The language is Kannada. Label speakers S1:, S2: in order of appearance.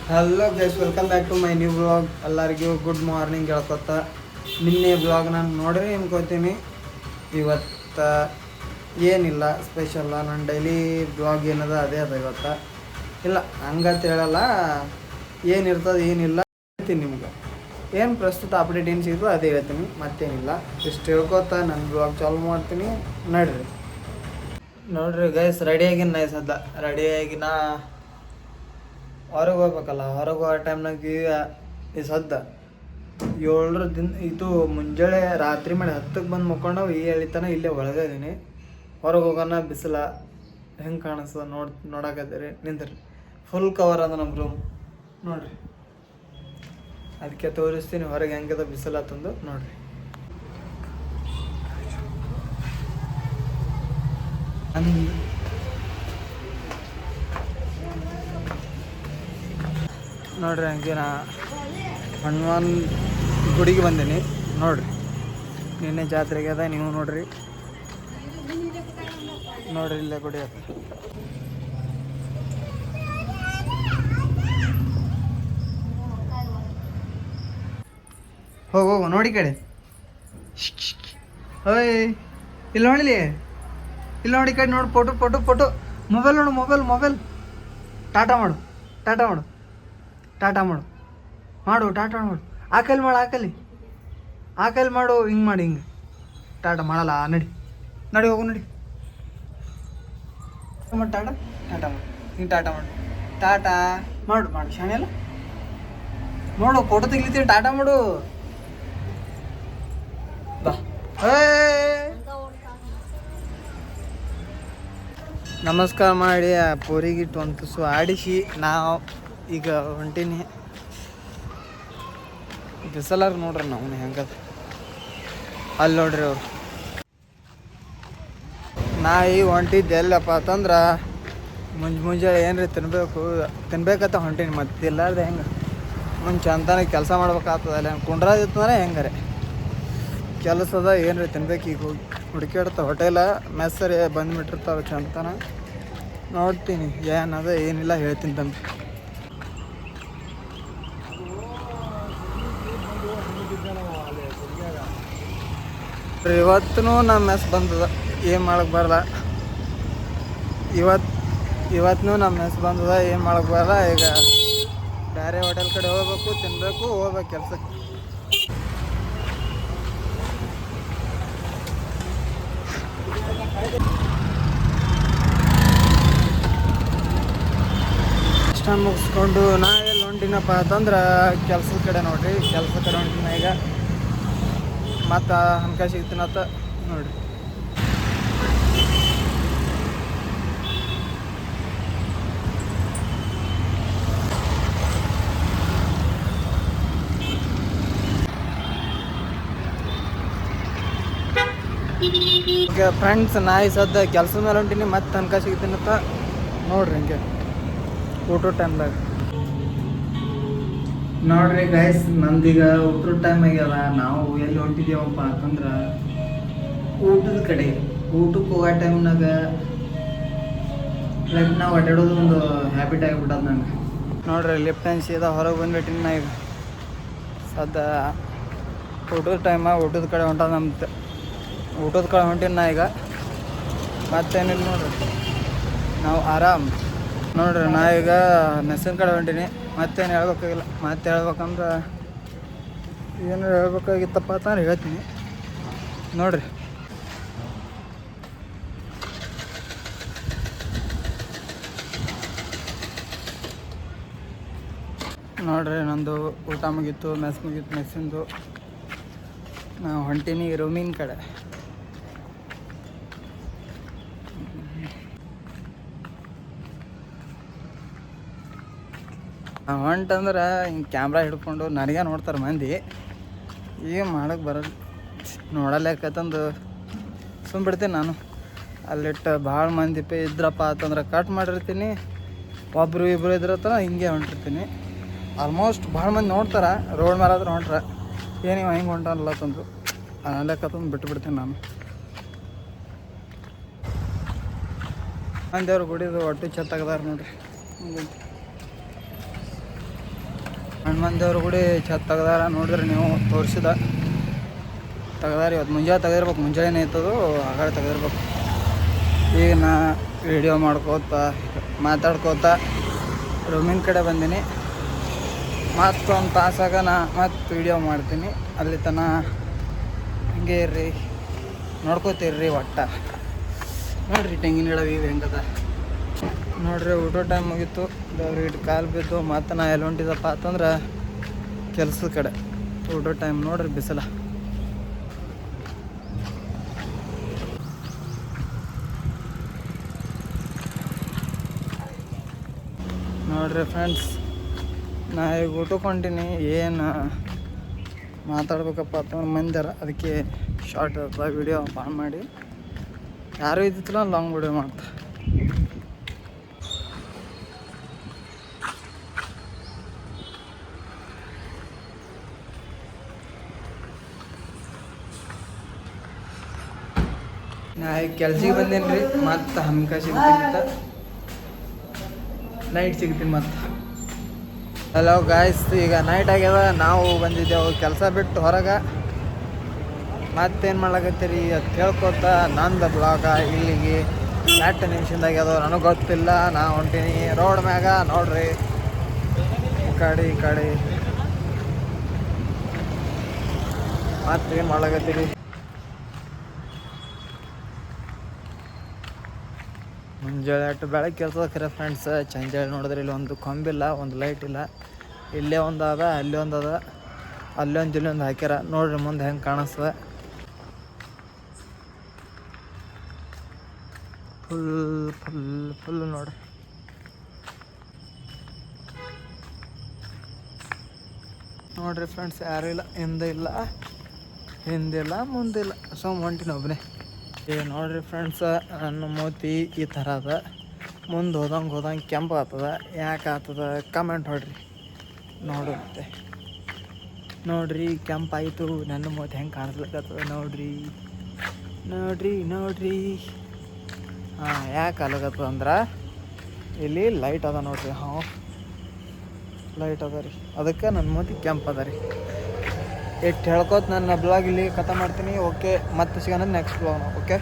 S1: Hello guys, welcome back to my new blog. ಎಲ್ಲರಿಗೂ ಗುಡ್ ಮಾರ್ನಿಂಗ್ ಹೇಳ್ಕೊತ. ನಿನ್ನೆ ಬ್ಲಾಗ್ ನಾನು ನೋಡ್ರಿ ಅನ್ಕೋತೀನಿ. ಇವತ್ತು ಏನಿಲ್ಲ ಸ್ಪೆಷಲ್ಲ, ನನ್ನ ಡೈಲಿ ಬ್ಲಾಗ್ ಏನದ ಅದೇ ಅದ. ಇವತ್ತು ಇಲ್ಲ ಹಂಗಂತ ಹೇಳಲ್ಲ, ಏನಿರ್ತದೆ ಏನಿಲ್ಲ ಹೇಳ್ತೀನಿ ನಿಮ್ಗೆ. ಏನು ಪ್ರಸ್ತುತ ಅಪ್ಡೇಟ್ ಏನು ಸಿಗೋದು ಅದೇ ಹೇಳ್ತೀನಿ, ಮತ್ತೇನಿಲ್ಲ. ಇಷ್ಟು ಹೇಳ್ಕೊತ ನನ್ನ ಬ್ಲಾಗ್ ಚಾಲು ಮಾಡ್ತೀನಿ. ನೋಡ್ರಿ ಗೈಸ್, ರೆಡಿಯಾಗಿನ ಸದ್ದ ರೆಡಿಯಾಗಿನ ಹೊರಗೆ ಹೋಗ್ಬೇಕಲ್ಲ. ಹೊರಗೆ ಹೋಗೋ ಟೈಮ್ನಾಗ ಈ ಸದ್ದ 7 ದಿನ ಇದು ಮುಂಜಾನೆ ರಾತ್ರಿ ಮಾಡಿ 10ಕ್ಕೆ ಬಂದು ಮುಕ್ಕೊಂಡು ಈ ಎಳಿತಾನ ಇಲ್ಲೇ ಒಳಗೆ ಇದೀನಿ. ಹೊರಗೆ ಹೋಗೋಣ, ಬಿಸಿಲ ಹೆಂಗೆ ಕಾಣಿಸ್ತದೆ ನೋಡಕತ್ತೀರಿ. ನಿಂದ್ರಿ, ಫುಲ್ ಕವರ್ ಅದ ನಮ್ಮ ರೂಮ್ ನೋಡ್ರಿ. ಅದಕ್ಕೆ ತೋರಿಸ್ತೀನಿ ಹೊರಗೆ ಹೆಂಗದ ಬಿಸಿಲ ತಂದು ನೋಡ್ರಿ. ನೋಡ್ರಿ ಹಂಗೆ ನಾ ಹನುಮಾನ್ ಗುಡಿಗೆ ಬಂದೀನಿ ನೋಡ್ರಿ. ನಿನ್ನೆ ಜಾತ್ರೆಗೆ ಅದ, ನೀವು ನೋಡ್ರಿ ಇಲ್ಲೇ ಗುಡಿ ಅದ. ಹೋಗು ನೋಡಿ ಕಡೆ. ಓಯ್ ಇಲ್ಲಿ ನೋಡಿಲಿ, ಇಲ್ಲಿ ನೋಡಿ ಕಡೆ ನೋಡಿ. ಫೋಟೋ ಮೊಬೈಲ್ ನೋಡು, ಮೊಬೈಲ್ ಟಾಟಾ ಮಾಡು ಟಾಟಾ ಮಾಡು. ಆ ಕೈಲಿ ಮಾಡು, ಹಿಂಗೆ ಮಾಡಿ, ಹಿಂಗೆ ಟಾಟಾ ಮಾಡಲ್ಲ. ನಡಿ ಹೋಗು ನಡಿ. ಟಾಟಾ ಮಾಡು, ಹಿಂಗೆ ಟಾಟಾ ಮಾಡು ಶಾಣೆ ಅಲ್ಲ. ನೋಡು ಫೋಟೋ ತೆಗಿಲಿತ್ತೀನಿ, ಟಾಟಾ ಮಾಡು ಬಾ. ನಮಸ್ಕಾರ ಮಾಡಿ ಆ ಪೋರಿಗಿಟ್ಟು ಒಂದು ತುಸು ಆಡಿಸಿ ನಾವು ಈಗ ಹೊಂಟೀನಿ. ಬಿಸಲಾರ ನೋಡ್ರಿ ನಾವು ಹೆಂಗದ ಅಲ್ಲಿ ನೋಡ್ರಿ. ಅವ್ರು ನಾ ಈಗ ಹೊಂಟಿದ್ದೆ ಎಲ್ಲಪ್ಪ ಅಂತಂದ್ರೆ ಮುಂಜಾನೆ ಏನ್ರಿ ತಿನ್ಬೇಕಂತ ಹೊಂಟೀನಿ. ಮತ್ತೆ ಇಲ್ಲಾರ್ದೆ ಹೆಂಗೆ ಮುಂಚೆ ಅಂತಾನೆ ಕೆಲಸ ಮಾಡ್ಬೇಕಾಗ್ತದಲ್ಲ. ಕುಂಡ್ರದಿತ್ತಂದ್ರೆ ಹೆಂಗಾರೆ ಕೆಲಸದ ಏನ್ರಿ ತಿನ್ಬೇಕು. ಈಗ ಹೋಗಿ ಹುಡುಕಾಡ್ತ ಹೋಟೆಲ ಮೆಸ್ಸರಿ ಬಂದುಬಿಟ್ಟಿರ್ತಾವೆ ಚಂತನ. ನೋಡ್ತೀನಿ ಏನದ ಏನಿಲ್ಲ ಹೇಳ್ತೀನಿ ತಂದು. ಇವತ್ತೂ ನಮ್ಮ ಮೆಸ್ ಬಂದದ, ಏನು ಮಾಡಕ್ಕೆ ಬರಲ್ಲ. ಇವತ್ತೂ ನಮ್ಮ ಮೆಸ್ ಬಂದದ, ಏನು ಮಾಡಕ್ಕೆ ಬರಲ್ಲ. ಈಗ ಬೇರೆ ಹೋಟೆಲ್ ಕಡೆ ಹೋಗ್ಬೇಕು, ತಿನ್ನಬೇಕು, ಹೋಗ್ಬೇಕು ಕೆಲ್ಸಕ್ಕೆ. ಇಷ್ಟ ಮುಗಿಸ್ಕೊಂಡು ನಾ ಎಲ್ಲಿ ಹೊಂಟಿನಪ್ಪ ಅಂತಂದ್ರೆ ಕೆಲ್ಸದ ಕಡೆ ನೋಡ್ರಿ. ಕೆಲ್ಸದ ಕಡೆ ಹೊಂಟಿನ ಈಗ. ಮತ್ತು ಅನ್ಕ ಸಿಗ್ತೀನತ್ತ ನೋಡ್ರಿ. ಈಗ ಫ್ರೆಂಡ್ಸ್, ನಾ ಈ ಸದ್ದ ಕೆಲ್ಸದ ಮೇಲೆ ಹೊಂಟೀನಿ. ಮತ್ತೆ ಅನ್ಕ ಸಿಗ್ತೀನತ್ತ ನೋಡ್ರಿ. ಹಿಂಗೆ ಊಟದ ಟೈಮ್ದಾಗ ನೋಡ್ರಿ ಗೈಸ್, ನಂದೀಗ ಊಟದ ಟೈಮ್ ಆಗ್ಯದ. ನಾವು ಎಲ್ಲಿ ಹೊಂಟಿದ್ದೀವಪ್ಪ ಅಂತಂದ್ರೆ ಊಟದ ಕಡೆ. ಊಟಕ್ಕೆ ಹೋಗೋ ಟೈಮ್ನಾಗ ಲೈಕ್ ನಾವು ಅಡ್ಡಾಡೋದು ಒಂದು ಹ್ಯಾಬಿಟ್ ಆಗಿಬಿಟ್ಟದ ನಂಗೆ. ನೋಡ್ರಿ ಲೆಫ್ಟ್ ಹ್ಯಾಂಡ್ ಸೀದಾ ಹೊರಗೆ ಬಂದ್ಬಿಟ್ಟಿನಿ ನಾ ಈಗ. ಸದ್ದ ಊಟದ ಊಟದ ಕಡೆ ಹೊಂಟದ ನಮ್ದು. ಊಟದ ಕಡೆ ಹೊಂಟೀನಿ ನಾ ಈಗ. ಮತ್ತೇನಿಲ್ಲ ನೋಡ್ರಿ, ನಾವು ಆರಾಮ್ ನೋಡ್ರಿ. ನಾ ಈಗ ಮೆಸ್ಸಿನ ಕಡೆ ಹೊಂಟೀನಿ. ಮತ್ತೇನು ಹೇಳ್ಬೇಕಾಗಿಲ್ಲ. ಮತ್ತೆ ಹೇಳ್ಬೇಕಂದ್ರೆ ಏನು ಹೇಳ್ಬೇಕಾಗಿತ್ತಪ್ಪ ಅಂತಂದ್ರೆ ಹೇಳ್ತೀನಿ ನೋಡ್ರಿ. ನೋಡ್ರಿ ನಂದು ಊಟ ಮುಗೀತು, ಮೆಸ್ಸಿಂದು. ನಾವು ಹೊಂಟೀನಿ ರೂಮಿನ ಕಡೆ. ಹೊಂಟಂದ್ರೆ ಹಿಂಗೆ ಕ್ಯಾಮ್ರಾ ಹಿಡ್ಕೊಂಡು ನನಗೆ ನೋಡ್ತಾರೆ ಮಂದಿ. ಏನು ಮಾಡೋಕ್ಕೆ ಬರಲ್ಲ, ನೋಡಲೇಕತ್ತಂದು ಸುಮ್ಬಿಡ್ತೀನಿ ನಾನು. ಅಲ್ಲಿಟ್ಟು ಭಾಳ ಮಂದಿ ಇದ್ರಪ್ಪ ಅಂತಂದ್ರೆ ಕಟ್ ಮಾಡಿರ್ತೀನಿ. ಒಬ್ಬರು ಇಬ್ಬರು ಇದ್ರತ್ರ ಹಿಂಗೆ ಹೊಂಟಿರ್ತೀನಿ. ಆಲ್ಮೋಸ್ಟ್ ಭಾಳ ಮಂದಿ ನೋಡ್ತಾರೆ, ರೋಡ್ ಮೇಲೆ ಆದ್ರೆ ಹೊಂಟ್ರೆ ಏನು ಇವ ಹಿಂಗೆ ಹೊಂಟಲ್ಲ ತಂದು ಅಲ್ಲೇಕತ್ತಂದು ಬಿಟ್ಟುಬಿಡ್ತೀನಿ ನಾನು. ದೇವ್ರ ಗುಡಿದು ಒಟ್ಟು ಛತ್ತಾಗದಾರ ನೋಡ್ರಿ. ಹನುಮಾನ್ ದೇವ್ರ ಗುಡಿ ಛತ್ ತೆಗ್ದಾರ ನೋಡಿದ್ರೆ ನೀವು ತೋರಿಸಿದ ತೆಗ್ದಾರ. ಇವತ್ತು ಮುಂಜಾನೆ ತೆಗೆದಿರ್ಬೇಕು, ಮುಂಜಾನೆ ಐತದು ಆಗಾಳೆ ತೆಗೆದಿರ್ಬೇಕು. ಈಗ ನಾ ವಿಡಿಯೋ ಮಾಡ್ಕೋತ ಮಾತಾಡ್ಕೋತ ರೂಮಿನ ಕಡೆ ಬಂದೀನಿ. ಮತ್ತೊಂದು ತಾಸಾಗ ನಾ ಮತ್ತೆ ವಿಡಿಯೋ ಮಾಡ್ತೀನಿ. ಅಲ್ಲಿ ತನಕ ಹಿಂಗೆ ಇರ್ರಿ, ನೋಡ್ಕೋತೀರ್ರಿ. ಒಟ್ಟ ನೋಡಿರಿ ತೆಂಗಿನ ಗಿಡ ಇವು ಹೆಂಗದ ನೋಡ್ರಿ. ಊಟೋ ಟೈಮ್ ಮುಗೀತು, ದೇವ್ರಿಗೆ ಕಾಲು ಬಿದ್ದು ಮತ್ತು ನಾ ಎಲ್ಲಿ ಹೊಂಟಿದ್ದಪ್ಪ ಅಂತಂದ್ರೆ ಕೆಲಸದ ಕಡೆ. ಊಟೋ ಟೈಮ್ ನೋಡ್ರಿ, ಬಿಸಿಲ ನೋಡ್ರಿ ಫ್ರೆಂಡ್ಸ್. ನಾ ಈಗ ಊಟಕ್ಕೆ ಹೊಂಟೀನಿ. ಏನು ಮಾತಾಡ್ಬೇಕಪ್ಪ ಅಂತಂದ್ರೆ ಮಂದಿರ, ಅದಕ್ಕೆ ಶಾರ್ಟ್ ವಿಡಿಯೋ ಆನ್ ಮಾಡಿ. ಯಾರೂ ಇದ್ದಿತ್ತಿಲ್ಲ, ಲಾಂಗ್ ವಿಡಿಯೋ ಮಾಡ್ತಾ. ನಾ ಈಗ ಕೆಲ್ಸಕ್ಕೆ ಬಂದೇನಿ ರೀ. ಮತ್ತು ಹಮ್ಕ ಸಿಗ್ತೀನಿ, ನೈಟ್ ಸಿಗ್ತೀನಿ ಮತ್ತು. ಹಲೋ ಗಾಯ್ಸ್, ಈಗ ನೈಟ್ ಆಗ್ಯದ. ನಾವು ಬಂದಿದ್ದೆವು ಕೆಲಸ ಬಿಟ್ಟು ಹೊರಗೆ. ಮತ್ತೇನು ಮಾಡ್ಲಾಕತ್ತೀರಿ ಅದು ಹೇಳ್ಕೊತ ನಂದು ಬ್ಲಾಗ ಇಲ್ಲಿಗೆ 8 ನಿಮಿಷದಾಗ ಅದು ನನಗೆ ಗೊತ್ತಿಲ್ಲ. ನಾ ಹೊಂಟೀನಿ ರೋಡ್ ಮ್ಯಾಗ. ನೋಡ್ರಿ ಈ ಕಡೆ ಮತ್ತೇನು ಮಾಡ್ಲಾಕತ್ತೀರಿ. ಮುಂಜಾನೆ ಅಷ್ಟು ಬೆಳಗ್ಗೆ ಕೆಲಸ ಖರೆ ಫ್ರೆಂಡ್ಸ್. ಚಂಜಾಳಿ ನೋಡಿದ್ರೆ ಇಲ್ಲಿ ಒಂದು ಕೊಂಬಿಲ್ಲ, ಒಂದು ಲೈಟ್ ಇಲ್ಲ. ಇಲ್ಲೇ ಒಂದು ಅದ, ಅಲ್ಲಿ ಒಂದು ಅದ, ಅಲ್ಲೊಂದು ಇಲ್ಲೊಂದು ಹಾಕ್ಯಾರ. ನೋಡ್ರಿ ಮುಂದೆ ಹೆಂಗೆ ಕಾಣಿಸ್ತದೆ. ಫುಲ್ ನೋಡ್ರಿ. ನೋಡ್ರಿ ಫ್ರೆಂಡ್ಸ್, ಯಾರೂ ಇಲ್ಲ, ಹಿಂದಿಲ್ಲ ಮುಂದಿಲ್ಲ. ಹೊಂಟಿನ ಒಬ್ಬನೇ. ನೋಡ್ರಿ ಫ್ರೆಂಡ್ಸ್, ನನ್ನ ಮೂತಿ ಈ ಥರ ಅದ. ಮುಂದೆ ಹೋದಂಗೆ ಕೆಂಪು ಆಗ್ತದ. ಯಾಕೆ ಆಗ್ತದ ಕಮೆಂಟ್ ಹೊಡ್ರಿ. ನೋಡುತ್ತೆ ನೋಡ್ರಿ, ಕೆಂಪಾಯಿತು. ನನ್ನ ಮೂತಿ ಹೆಂಗೆ ಕಾಣಿಸ್ಲಿಕ್ಕತ್ತದ ನೋಡ್ರಿ. ಹಾಂ, ಯಾಕೆ ಅಲಾಗತ್ತದ ಅಂದ್ರೆ ಇಲ್ಲಿ ಲೈಟ್ ಅದ ನೋಡ್ರಿ. ಲೈಟ್ ಅದ ರೀ, ಅದಕ್ಕೆ ನನ್ನ ಮೂತಿ ಕೆಂಪು ಅದ ರೀ. ಇಟ್ಟು ಹೇಳ್ಕೊತ ನನ್ನ ಬ್ಲಾಗ್ ಇಲ್ಲಿ ಖತಮ್ ಮಾಡ್ತೀನಿ. ಓಕೆ, ಮತ್ತೆ ಸಿಗೋಣ ನೆಕ್ಸ್ಟ್ ಬ್ಲಾಗ್. ಓಕೆ.